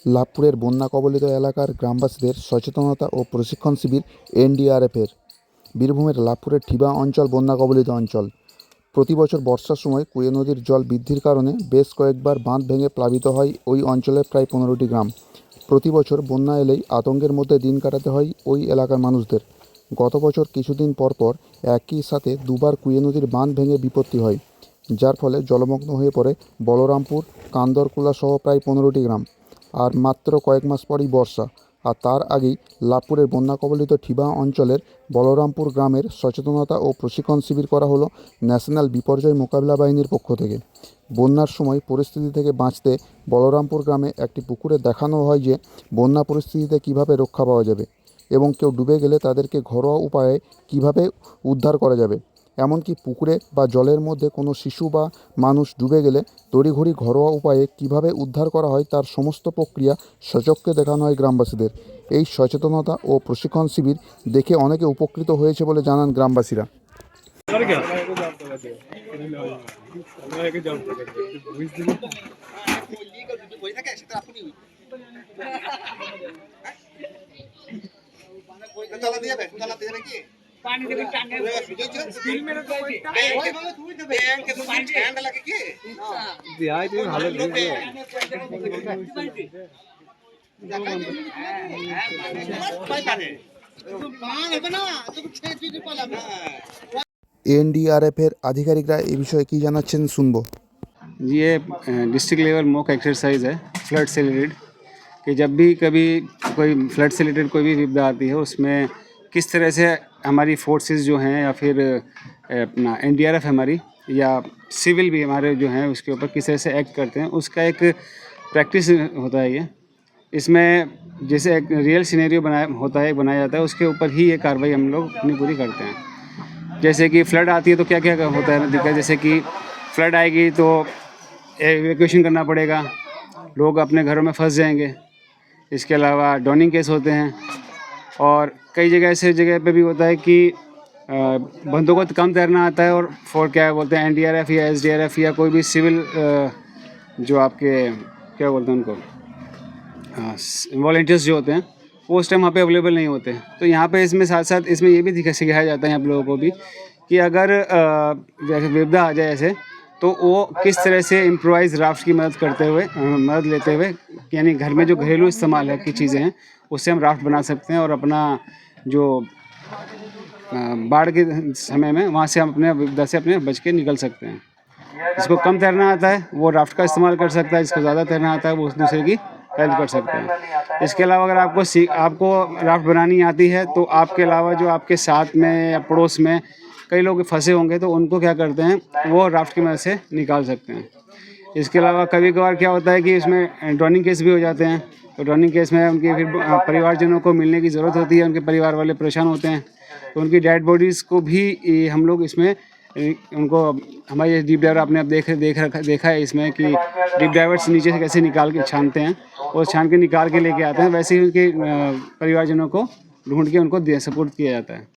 লাভপুরের বন্যা কবলিত এলাকার গ্রামবাসীদের সচেতনতা ও প্রশিক্ষণ শিবির এনডিআরএফের। বীরভূমের লাভপুরের ঠিবা অঞ্চল বন্যা কবলিত অঞ্চল। প্রতি বছর বর্ষার সময় কুয়ে নদীর জল বৃদ্ধির কারণে বেশ কয়েকবার বাঁধ ভেঙে প্লাবিত হয় ওই অঞ্চলের প্রায় 15টি গ্রাম। প্রতি বছর বন্যা এলেই আতঙ্কের মধ্যে দিন কাটাতে হয় ওই এলাকার মানুষদের। গত বছর কিছুদিন পরপর একই সাথে দুবার কুয়ে নদীর বাঁধ ভেঙে বিপত্তি হয়, যার ফলে জলমগ্ন হয়ে পড়ে বলরামপুর, কান্দরকুলা সহ প্রায় 15টি গ্রাম। আর মাত্র কয়েক মাস পরই বর্ষা, আর তার আগেই লাভপুরের বন্যা কবলিত ঠিবা অঞ্চলের বলরামপুর গ্রামের সচেতনতা ও প্রশিক্ষণ শিবির করা হলো ন্যাশনাল বিপর্যয় মোকাবিলা বাহিনীর পক্ষ থেকে। বন্যার সময় পরিস্থিতি থেকে বাঁচতে বলরামপুর গ্রামে একটি পুকুরে দেখানো হয় যে বন্যা পরিস্থিতিতে কিভাবে রক্ষা পাওয়া যাবে এবং কেউ ডুবে গেলে তাদেরকে ঘরোয়া উপায়ে কিভাবে উদ্ধার করা যাবে। এমনকি পুকুরে বা জলের মধ্যে কোনো শিশু বা মানুষ ডুবে গেলে তড়িঘড়ি ঘরোয়া উপায়ে কিভাবে উদ্ধার করা হয় তার সমস্ত প্রক্রিয়া সচক্ষে দেখানো হয় গ্রামবাসীদের। এই সচেতনতা ও প্রশিক্ষণ শিবির দেখে অনেকে উপকৃত হয়েছে বলে জানান গ্রামবাসীরা। पानी देबे टांगे स्किल मेरे तो তুই দেবে ব্যাংকে তো ঠান্ডা লাগে কি দিয়াই তুই ভালো দিবি এনডিআরএফের আধিকারিকরা এই বিষয়ে কি জানাচ্ছেন শুনবো। ये डिस्ट्रिक्ट लेवल मॉक एक्सरसाइज है फ्लड से रिलेटेड कि जब भी कभी कोई फ्लड से रिलेटेड कोई भी विपदा आती है उसमें किस तरह से हमारी फोर्सेस जो हैं या फिर अपना एनडीआरएफ हमारी या सिविल भी हमारे जो हैं उसके ऊपर किस तरह से एक्ट करते हैं उसका एक प्रैक्टिस होता है। ये इसमें जैसे एक रियल सिनेरियो बनाया जाता है उसके ऊपर ही ये कार्रवाई हम लोग अपनी पूरी करते हैं। जैसे कि फ्लड आती है तो क्या क्या होता है दिक्कत, जैसे कि फ्लड आएगी तो एवैक्यूएशन करना पड़ेगा, लोग अपने घरों में फंस जाएंगे। इसके अलावा ड्राउनिंग केस होते हैं और कई जगह ऐसे जगह पे भी होता है कि बंदों को कम तैरना आता है और फॉर क्या बोलते हैं एनडीआरएफ या एसडीआरएफ या कोई भी सिविल जो आपके क्या बोलते हैं उनको वॉलंटियर्स जो होते हैं वो उस टाइम वहाँ पे अवेलेबल नहीं होते। तो यहाँ पे इसमें साथ साथ इसमें ये भी सिखाया जाता है आप लोगों को भी कि अगर विपदा आ जाए ऐसे तो वो किस तरह से इम्प्रोवाइज राफ्ट की मदद लेते हुए यानी घर में जो घरेलू इस्तेमाल है की चीज़ें हैं उससे हम राफ्ट बना सकते हैं और अपना जो बाढ़ के समय में वहाँ से हम अपने विपदा से अपने बच के निकल सकते हैं। जिसको कम तैरना आता है वो राफ्ट का इस्तेमाल कर सकता है, जिसको ज़्यादा तैरना आता है वो दूसरे की हेल्प कर सकते हैं। इसके अलावा अगर आपको राफ्ट बनानी आती है तो आपके अलावा जो आपके साथ में या पड़ोस में कई लोग फंसे होंगे तो उनको क्या करते हैं वो राफ्ट की मदद से निकाल सकते हैं। इसके अलावा कभी कभार क्या होता है कि इसमें ड्राउनिंग केस भी हो जाते हैं, तो ड्राउनिंग केस में उनके फिर परिवारजनों को मिलने की ज़रूरत होती है, उनके परिवार वाले परेशान होते हैं तो उनकी डेड बॉडीज़ को भी हम लोग इसमें उनको हमारे डीप डाइवर आपने अब देखा है इसमें कि डीप डाइवर से नीचे से कैसे निकाल के छानते हैं और छान के निकाल के लेके आते हैं, वैसे ही उनके परिवारजनों को ढूंढ के उनको सपोर्ट किया जाता है।